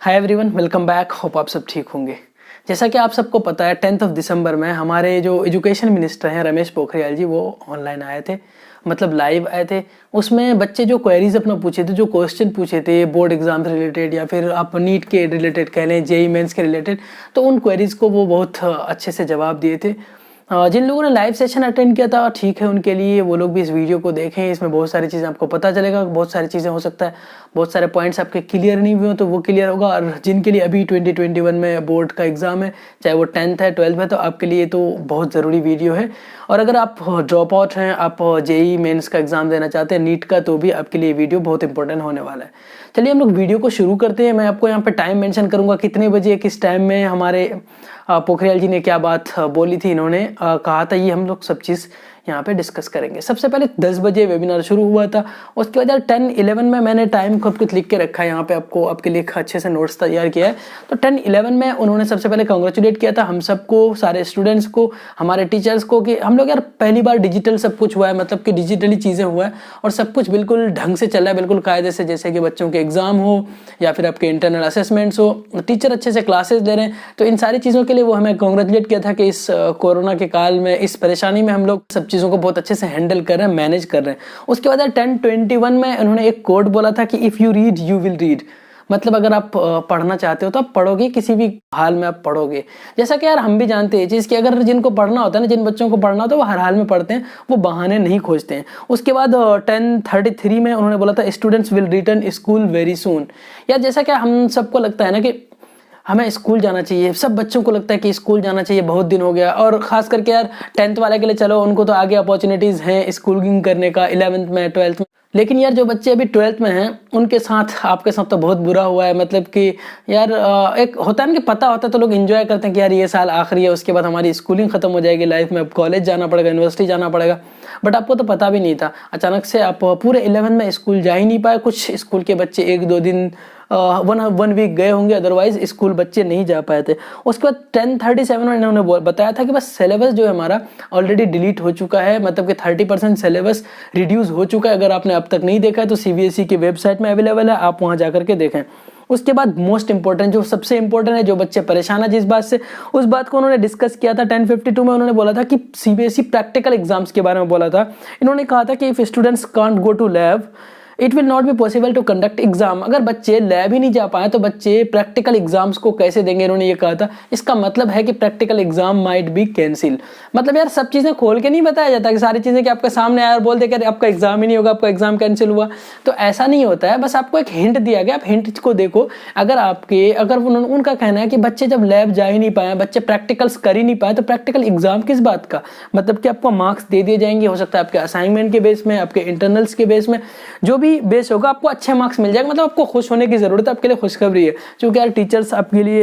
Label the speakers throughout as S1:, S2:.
S1: Hi everyone, welcome back. Hope आप सब ठीक होंगे। जैसा कि आप सबको पता है 10 दिसंबर में हमारे जो एजुकेशन मिनिस्टर हैं रमेश पोखरियाल जी, वो ऑनलाइन आए थे, मतलब लाइव आए थे। उसमें बच्चे जो क्वेरीज अपना पूछे थे, जो क्वेश्चन पूछे थे बोर्ड एग्जाम से रिलेटेड या फिर आप नीट के रिलेटेड कह लें, जेई मेंस के रिलेटेड, तो उन क्वेरीज को वो बहुत अच्छे से जवाब दिए थे। जिन लोगों ने लाइव सेशन अटेंड किया था ठीक है, उनके लिए वो लोग भी इस वीडियो को देखें। इसमें बहुत सारी चीज़ें आपको पता चलेगा, बहुत सारी चीज़ें हो सकता है बहुत सारे पॉइंट्स आपके क्लियर नहीं हुए हो तो वो क्लियर होगा। और जिनके लिए अभी 2021 में बोर्ड का एग्ज़ाम है, चाहे वो 10th है 12th है, तो आपके लिए तो बहुत ज़रूरी वीडियो है। और अगर आप ड्रॉप आउट हैं, आप जेई मेंस का एग्ज़ाम देना चाहते हैं, नीट का, तो भी आपके लिए वीडियो बहुत इंपॉर्टेंट होने वाला है। चलिए हम लोग वीडियो को शुरू करते हैं। मैं आपको यहाँ पे टाइम मेंशन करूँगा, कितने बजे किस टाइम में हमारे पोखरियाल जी ने क्या बात बोली थी, इन्होंने कहा था, ये हम लोग सब चीज़ यहाँ पे डिस्कस करेंगे। सबसे पहले 10 बजे वेबिनार शुरू हुआ था। उसके बाद 10-11 में मैंने टाइम को कुछ लिख के रखा है यहाँ पे, आपको आपके लिए अच्छे से नोट्स तैयार किया है। तो 10-11 में उन्होंने सबसे पहले कॉन्ग्रेचुलेट किया था हम सबको, सारे स्टूडेंट्स को, हमारे टीचर्स को, कि हम लोग यार पहली बार डिजिटल सब कुछ हुआ है, मतलब कि डिजिटली चीज़ें हुआ है और सब कुछ बिल्कुल ढंग से चल रहा है, बिल्कुल कायदे से। जैसे कि बच्चों के एग्जाम हो या फिर आपके इंटरनल असेसमेंट्स हो, टीचर अच्छे से क्लासेस दे रहे हैं, तो इन सारी चीज़ों के लिए वो हमें कॉन्ग्रेचुलेट किया था कि इस कोरोना के काल में, इस परेशानी में हम लोग सब चीज़ों को बहुत अच्छे से हैंडल कर रहे हैं, मैनेज कर रहे हैं। उसके बाद 10:21 में उन्होंने एक कोड बोला था कि if you read you will read, मतलब अगर आप पढ़ना चाहते हो तो आप पढ़ोगे, किसी भी हाल में आप पढ़ोगे। जैसा कि यार हम भी जानते हैं चीज़ कि अगर जिनको पढ़ना होता है ना, जिन बच्चों को पढ़ना होता है वो हर हाल में पढ़ते हैं, वो बहाने नहीं खोजते हैं। उसके बाद 10:33 में उन्होंने बोला था students will return school very soon. यार जैसा कि हम सबको लगता है ना कि हमें स्कूल जाना चाहिए, सब बच्चों को लगता है कि स्कूल जाना चाहिए, बहुत दिन हो गया। और खास करके यार 10th वाले के लिए चलो, उनको तो आगे अपॉर्चुनिटीज़ हैं स्कूलिंग करने का 11th में 12th में। लेकिन यार जो बच्चे अभी 12th में हैं, उनके साथ आपके साथ तो बहुत बुरा हुआ है। मतलब कि यार एक होता है ना कि पता होता है तो लोग एंजॉय करते हैं कि यार ये साल आखिरी है, उसके बाद हमारी स्कूलिंग खत्म हो जाएगी लाइफ में, अब कॉलेज जाना पड़ेगा, यूनिवर्सिटी जाना पड़ेगा। बट आपको तो पता भी नहीं था, अचानक से आप पूरे 11 में स्कूल जा ही नहीं पाए। कुछ स्कूल के बच्चे 1-2 दिन वन वीक गए होंगे, अदरवाइज स्कूल बच्चे नहीं जा पाए थे। उसके बाद 10:37 में इन्होंने बताया था कि बस सिलेबस जो है हमारा ऑलरेडी डिलीट हो चुका है, मतलब कि 30% सिलेबस रिड्यूस हो चुका है। अगर आपने अब तक नहीं देखा है तो सीबीएसई की वेबसाइट में अवेलेबल है, आप वहाँ जाकर के देखें। उसके बाद मोस्ट इंपॉर्टेंट, जो सबसे इंपॉर्टेंट है, जो बच्चे परेशान है जिस बात से, उस बात को उन्होंने डिस्कस किया था 10:52 में। उन्होंने बोला था कि सीबीएसई प्रैक्टिकल एग्जाम्स के बारे में बोला था। इन्होंने कहा था कि if students can't go to lab it will not be possible to conduct exam. अगर बच्चे लैब ही नहीं जा पाए तो बच्चे प्रैक्टिकल एग्जाम्स को कैसे देंगे, इन्होंने ये कहा था। इसका मतलब है कि practical exam might be cancel. मतलब यार सब चीज़ें खोल के नहीं बताया जाता कि सारी चीज़ें कि आपके सामने आया और बोल दे कि आपका एग्जाम ही नहीं होगा, आपका एग्जाम कैंसिल हुआ, तो ऐसा नहीं होता है। बस आपको एक हिंट दिया गया, आप हिंट को देखो। अगर उनका कहना है कि बच्चे जब लैब जा ही नहीं पाए, बच्चे प्रैक्टिकल्स कर ही नहीं पाए, तो प्रैक्टिकल एग्जाम किस बात का, मतलब कि आपको मार्क्स दे दिए जाएंगे। हो सकता है आपके असाइनमेंट के बेस में, आपके इंटरनल्स के बेस में, जो भी बेस होगा आपको अच्छे मार्क्स मिल जाएगा। मतलब आपको खुश होने की जरूरत है, आपके लिए खुशखबरी है, क्योंकि यार टीचर्स आपके लिए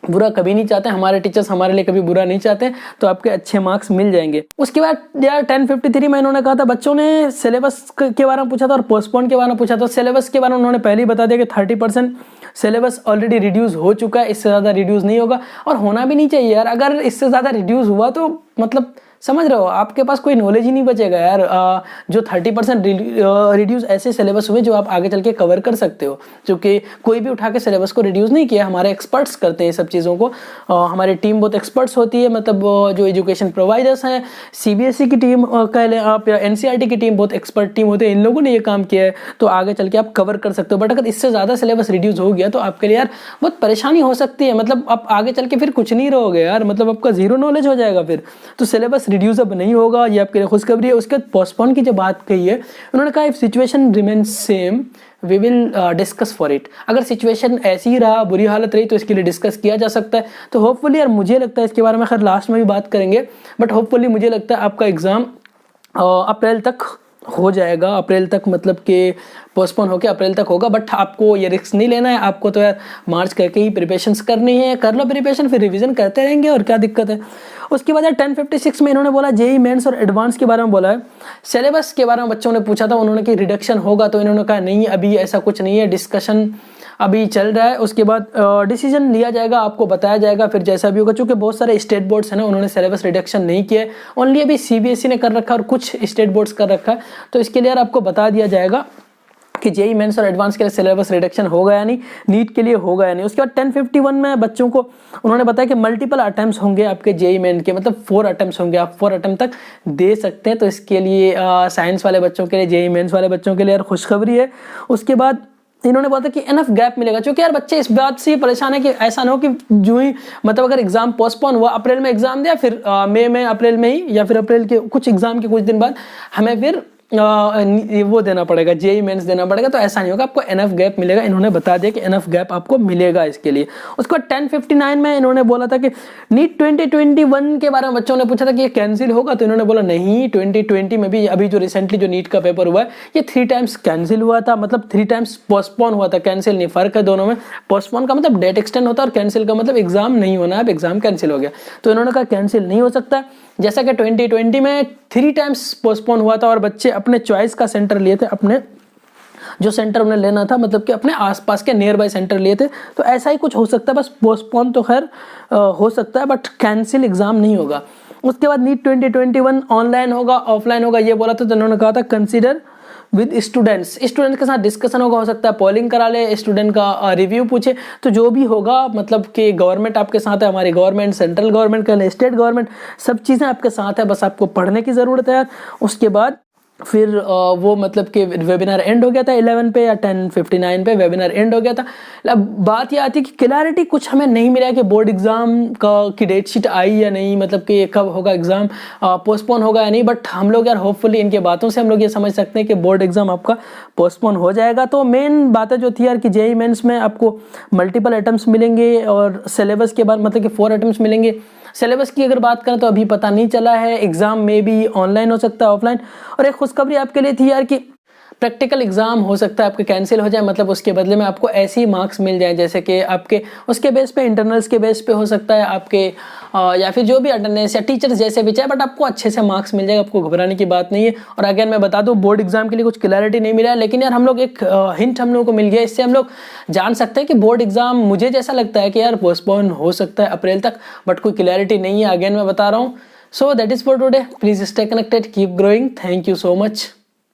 S1: बुरा कभी नहीं चाहते, हमारे टीचर्स हमारे लिए कभी बुरा नहीं चाहते, तो आपके अच्छे मार्क्स मिल जाएंगे। उसके बाद यार 10:53 में इन्होंने कहा था, बच्चों ने सिलेबस के बारे में पूछा था और पोस्टपोन के बारे में पूछा था। सिलेबस के बारे में उन्होंने पहले ही बता दिया कि 30% सिलेबस ऑलरेडी रिड्यूस हो चुका है, इससे ज़्यादा रिड्यूस नहीं होगा और होना भी नहीं चाहिए यार। अगर इससे ज़्यादा रिड्यूस हुआ तो मतलब समझ रहे हो, आपके पास कोई नॉलेज ही नहीं बचेगा यार। जो 30% रिड्यूस ऐसे सिलेबस हुए जो आप आगे चल के कवर कर सकते हो, क्योंकि कोई भी उठा के सिलेबस को रिड्यूस नहीं किया। हमारे एक्सपर्ट्स करते हैं सब चीज़ों को, हमारी टीम बहुत एक्सपर्ट्स होती है, मतलब जो एजुकेशन प्रोवाइडर्स हैं, सीबीएसई की टीम कह लें आप, या एनसीईआरटी की टीम, बहुत एक्सपर्ट टीम होती है, इन लोगों ने ये काम किया है, तो आगे चल के आप कवर कर सकते हो। बट अगर इससे ज़्यादा सिलेबस रिड्यूस हो गया तो आपके लिए यार बहुत परेशानी हो सकती है। मतलब आप आगे चल के फिर कुछ नहीं रहोगे यार, मतलब आपका जीरो नॉलेज हो जाएगा फिर। तो सिलेबस रिड्यूस अब नहीं होगा, ये आपके लिए खुशखबरी है। उसके बाद पोस्टपोन की जो बात कही है, उन्होंने कहा if situation remains same we will discuss for it. अगर सिचुएशन ऐसी ही रहा, बुरी हालत रही, तो इसके लिए डिस्कस किया जा सकता है। तो होपफुली यार मुझे लगता है, इसके बारे में खैर लास्ट में भी बात करेंगे, बट होपफुली मुझे लगता है आपका एग्ज़ाम अप्रैल तक हो जाएगा। अप्रैल तक मतलब कि पोस्टपोन होकर अप्रैल तक होगा, बट आपको ये रिस्क नहीं लेना है। आपको तो यार मार्च करके ही प्रिपरेशंस करनी है, कर लो प्रिपरेशन, फिर रिवीजन करते रहेंगे और क्या दिक्कत है। उसके बाद यार 10:56 में इन्होंने बोला जेई मेंस और एडवांस के बारे में बोला है। सिलेबस के बारे में बच्चों ने पूछा था, उन्होंने कि रिडक्शन होगा, तो इन्होंने कहा नहीं, अभी ऐसा कुछ नहीं है, डिस्कशन अभी चल रहा है। उसके बाद डिसीजन लिया जाएगा, आपको बताया जाएगा फिर जैसा भी होगा। चूँकि बहुत सारे स्टेट बोर्ड्स हैं ना, उन्होंने सिलेबस रिडक्शन नहीं किया है, ओनली अभी सीबीएसई ने कर रखा है और कुछ स्टेट बोर्ड्स कर रखा है, तो इसके लिए यार आपको बता दिया जाएगा कि जेई मेंस और एडवांस के लिए सिलेबस रिडक्शन होगा या नहीं, नीट के लिए होगा या नहीं। उसके बाद 1051 में बच्चों को उन्होंने बताया कि मल्टीपल अटेम्प्ट्स होंगे आपके जेई मेन के, मतलब 4 अटेम्प्ट्स होंगे, आप 4 अटेम्प्ट तक दे सकते हैं। तो इसके लिए साइंस वाले बच्चों के लिए, जेई मेंस वाले बच्चों के लिए यार खुशखबरी है। उसके बाद इन्होंने बोला कि इनफ गैप मिलेगा, क्योंकि यार बच्चे इस बात से परेशान है कि ऐसा ना हो कि जो ही मतलब अगर एग्जाम पोस्टपोन हुआ, अप्रैल में एग्जाम दिया, फिर मई में अप्रैल में ही या फिर अप्रैल के कुछ एग्जाम के कुछ दिन बाद हमें फिर वो देना पड़ेगा, जेई मेंस देना पड़ेगा। तो ऐसा नहीं होगा, आपको एनफ गैप मिलेगा। इन्होंने बता दिया कि एनफ गैप आपको मिलेगा इसके लिए। उसके बाद 1059 में इन्होंने बोला था कि नीट 2021 के बारे में बच्चों ने पूछा था कि ये कैंसिल होगा, तो इन्होंने बोला नहीं, 2020 में भी अभी जो रिसेंटली जो नीट का पेपर हुआ है ये 3 टाइम्स कैंसिल हुआ था, मतलब 3 टाइम्स पोस्टपोन हुआ था, कैंसिल नहीं। फर्क है दोनों में, पोस्टपोन का मतलब डेट एक्सटेंड होता है और कैंसिल का मतलब एग्जाम नहीं होना है, अब एग्जाम कैंसिल हो गया। तो इन्होंने कहा कैंसिल नहीं हो सकता, जैसा कि 2020 में 3 टाइम्स पोस्टपोन हुआ था और बच्चे अपने चॉइस का सेंटर लिए थे, अपने जो सेंटर उन्हें लेना था, मतलब कि अपने आसपास के नियर बाय सेंटर लिए थे। तो ऐसा ही कुछ हो सकता है, बस पोस्टपोन तो खैर हो सकता है, बट कैंसिल एग्जाम नहीं होगा। उसके बाद नीट 2021 ऑनलाइन होगा ऑफलाइन होगा ये बोला था, तो उन्होंने कहा था कंसीडर विद स्टूडेंट्स के साथ डिस्कशन होगा, हो सकता है पोलिंग करा ले, स्टूडेंट का रिव्यू पूछे। तो जो भी होगा, मतलब कि गवर्नमेंट आपके साथ है, हमारी गवर्नमेंट, सेंट्रल गवर्नमेंट का, स्टेट गवर्नमेंट, सब चीज़ें आपके साथ है, बस आपको पढ़ने की ज़रूरत है यार। उसके बाद फिर वो मतलब कि वेबिनार एंड हो गया था 11 पे या 1059 पे वेबिनार एंड हो गया था। अब बात ये आती है कि क्लैरिटी कुछ हमें नहीं मिला है कि बोर्ड एग्जाम की डेट शीट आई या नहीं, मतलब कि कब होगा एग्जाम, पोस्टपोन होगा या नहीं। बट हम लोग यार होपफुली इनके बातों से हम लोग ये समझ सकते हैं कि बोर्ड एग्जाम आपका पोस्टपोन हो जाएगा। तो मेन बातें जो थी यार कि जेई मेंस में आपको मल्टीपल अटेम्प्ट्स मिलेंगे और सिलेबस के बाद मतलब कि 4 अटेम्प्ट्स मिलेंगे। सिलेबस की अगर बात करें तो अभी पता नहीं चला है, एग्जाम में भी ऑनलाइन हो सकता है, ऑफलाइन। और एक खुशखबरी आपके लिए थी यार कि प्रैक्टिकल एग्जाम हो सकता है आपके कैंसिल हो जाए, मतलब उसके बदले में आपको ऐसे ही मार्क्स मिल जाए जैसे कि आपके उसके बेस पे, इंटरनल्स के बेस पे हो सकता है आपके, या फिर जो भी अटेंडेंस या टीचर्स जैसे भी चाहे, बट आपको अच्छे से मार्क्स मिल जाएगा, आपको घबराने की बात नहीं है। और अगर मैं बता दूं बोर्ड एग्जाम के लिए कुछ क्लैरिटी नहीं मिला है, लेकिन यार हम लोग एक हिंट हम लोगों को मिल गया, इससे हम लोग जान सकते हैं कि बोर्ड एग्जाम मुझे जैसा लगता है कि यार पोस्टपोन हो सकता है अप्रैल तक, बट कोई क्लैरिटी नहीं है, अगेन मैं बता रहा हूँ। So that is for today, please stay connected, keep growing, thank you so much.